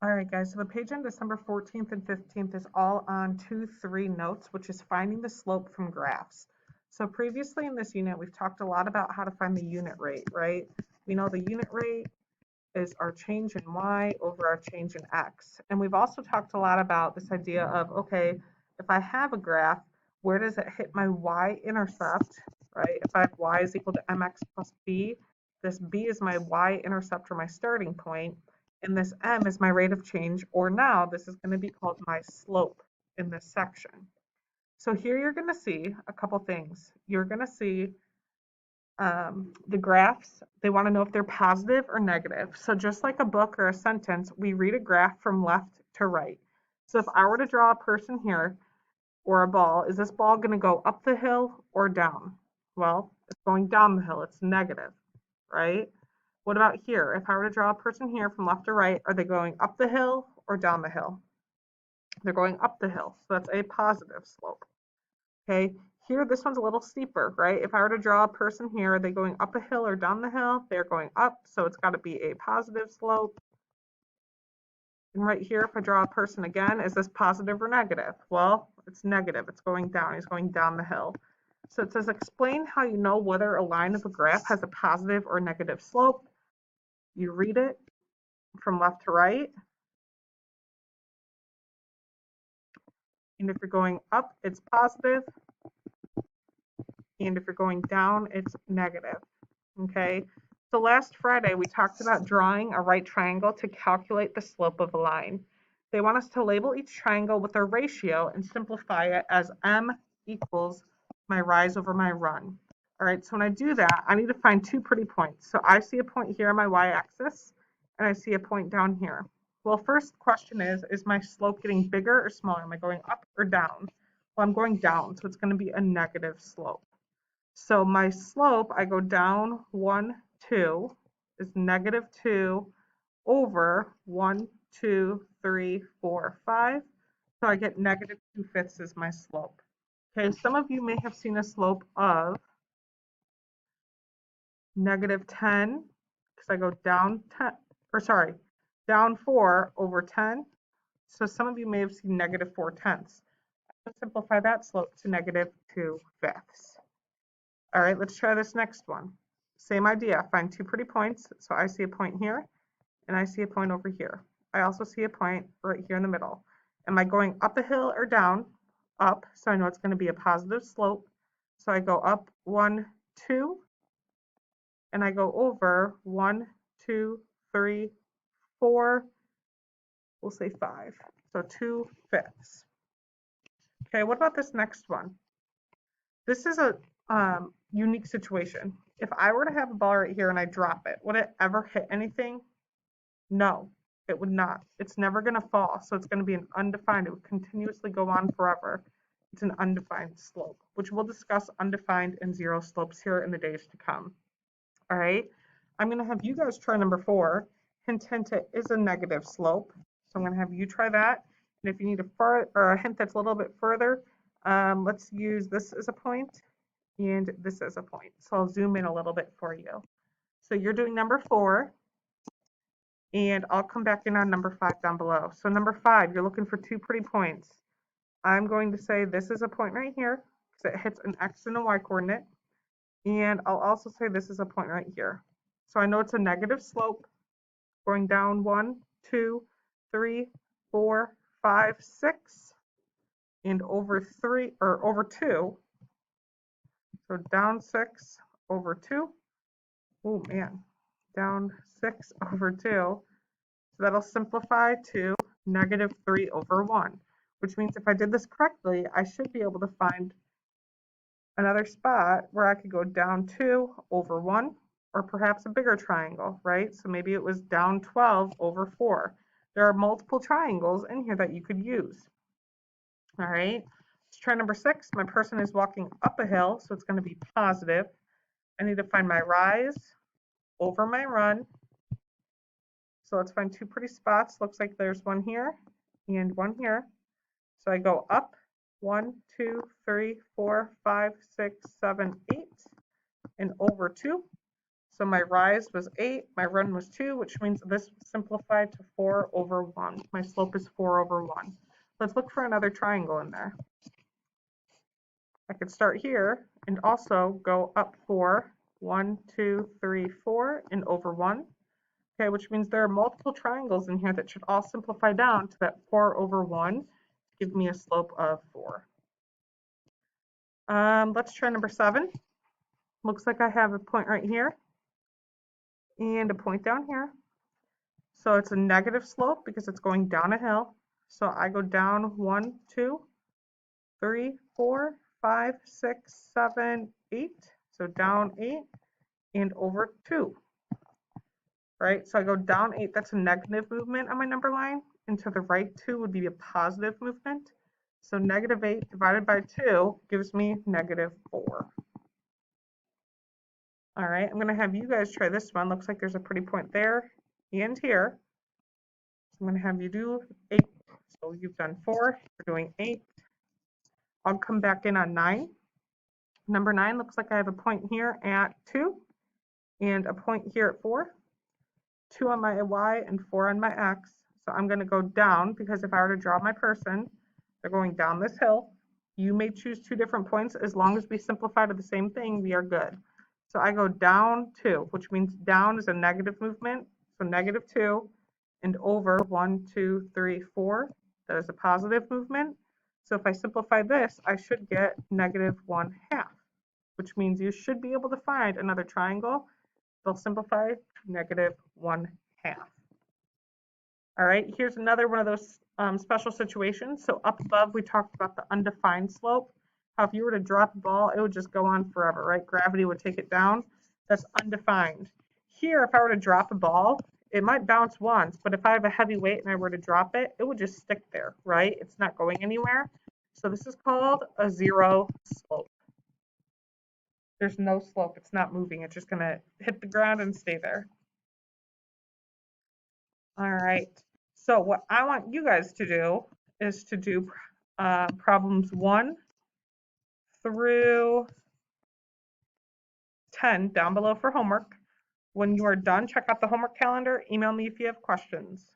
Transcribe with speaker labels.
Speaker 1: All right, guys, so the page on December 14th and 15th is all on 2-3 notes, which is finding the slope from graphs. So previously in this unit, we've talked a lot about how to find the unit rate, right? We know the unit rate is our change in y over our change in x. And we've also talked a lot about this idea of, okay, if I have a graph, where does it hit my y-intercept, right? If I have y is equal to mx plus b, this b is my y-intercept or my starting point, and this m is my rate of change, or now this is going to be called my slope in this section. So here you're going to see a couple things. You're going to see the graphs, they want to know if they're positive or negative. So just like a book or a sentence, we read a graph from left to right. So if I were to draw a person here or a ball, is this ball going to go up the hill or down? Well, it's going down the hill. It's negative, right? What about here? If I were to draw a person here from left to right, are they going up the hill or down the hill? They're going up the hill. So that's a positive slope. Okay, here this one's a little steeper, right? If I were to draw a person here, are they going up a hill or down the hill? They're going up, so it's got to be a positive slope. And right here, if I draw a person again, is this positive or negative? Well, it's negative. It's going down. He's going down the hill. So it says explain how you know whether a line of a graph has a positive or negative slope. You read it from left to right. And if you're going up, it's positive. And if you're going down, it's negative. Okay, so last Friday we talked about drawing a right triangle to calculate the slope of a line. They want us to label each triangle with a ratio and simplify it as m equals my rise over my run. All right, so when I do that, I need to find two pretty points. So I see a point here on my y-axis, and I see a point down here. Well, first question is my slope getting bigger or smaller? Am I going up or down? Well, I'm going down, so it's going to be a negative slope. So my slope, I go down 1, 2, is negative 2 over 1, 2, 3, 4, 5. So I get negative 2/5 as my slope. Okay, some of you may have seen a slope of negative 10, because I go down 10, or sorry, down 4 over 10. So some of you may have seen negative 4/10. Let's simplify that slope to negative 2/5. All right, let's try this next one. Same idea, find two pretty points. So I see a point here and I see a point over here. I also see a point right here in the middle. Am I going up a hill or down? Up, so I know it's going to be a positive slope. So I go up 1, 2, and I go over 1, 2, 3, 4, we'll say 5. So 2/5. Okay, what about this next one? This is a unique situation. If I were to have a ball right here and I drop it, would it ever hit anything? No, it would not. It's never going to fall. So it's going to be an undefined. It would continuously go on forever. It's an undefined slope, which we'll discuss undefined and zero slopes here in the days to come. All right. I'm going to have you guys try number 4. Hint, hint, it is a negative slope. So I'm going to have you try that. And if you need a hint that's a little bit further, let's use this as a point and this as a point. So I'll zoom in a little bit for you. So you're doing number 4, and I'll come back in on number 5 down below. So number 5, you're looking for two pretty points. I'm going to say this is a point right here because it hits an x and a y coordinate. And I'll also say this is a point right here. So I know it's a negative slope going down 1, 2, 3, 4, 5, 6, and over 3 or over 2. So down 6 over 2. Oh man, down 6 over 2. So that'll simplify to negative 3 over 1, which means if I did this correctly, I should be able to find another spot where I could go down 2 over 1, or perhaps a bigger triangle, right? So maybe it was down 12 over 4. There are multiple triangles in here that you could use. All right, let's try number 6. My person is walking up a hill, so it's going to be positive. I need to find my rise over my run. So let's find two pretty spots. Looks like there's one here and one here. So I go up 1, 2, 3, 4, 5, 6, 7, 8, and over 2. So my rise was 8, my run was 2, which means this simplified to 4 over 1. My slope is 4 over 1. Let's look for another triangle in there. I could start here and also go up 4, 1, 2, 3, 4, and over 1. Okay, which means there are multiple triangles in here that should all simplify down to that 4 over 1 to give me a slope of 4. Let's try number 7. Looks like I have a point right here and a point down here. So it's a negative slope because it's going down a hill. So I go down 1, 2, 3, 4, 5, 6, 7, 8. So down 8 and over 2. Right? So I go down 8. That's a negative movement on my number line. And to the right 2 would be a positive movement. So negative 8 divided by 2 gives me negative 4. All right, I'm going to have you guys try this one. Looks like there's a pretty point there and here. So I'm going to have you do 8. So you've done 4. You're doing 8. I'll come back in on 9. Number 9 looks like I have a point here at 2 and a point here at 4. 2 on my y and 4 on my x. So I'm going to go down because if I were to draw my person, they're going down this hill. You may choose 2 different points. As long as we simplify to the same thing, we are good. So I go down 2, which means down is a negative movement. So negative 2 and over 1, 2, 3, 4. That is a positive movement. So if I simplify this, I should get negative 1/2, which means you should be able to find another triangle. They'll simplify to negative 1/2. All right, here's another one of those special situations. So up above, we talked about the undefined slope. How if you were to drop a ball, it would just go on forever, right? Gravity would take it down. That's undefined. Here, if I were to drop a ball, it might bounce once, but if I have a heavy weight and I were to drop it, it would just stick there, right? It's not going anywhere. So this is called a zero slope. There's no slope. It's not moving. It's just going to hit the ground and stay there. All right. So what I want you guys to do is to do problems 1 through 10 down below for homework. When you are done, check out the homework calendar. Email me if you have questions.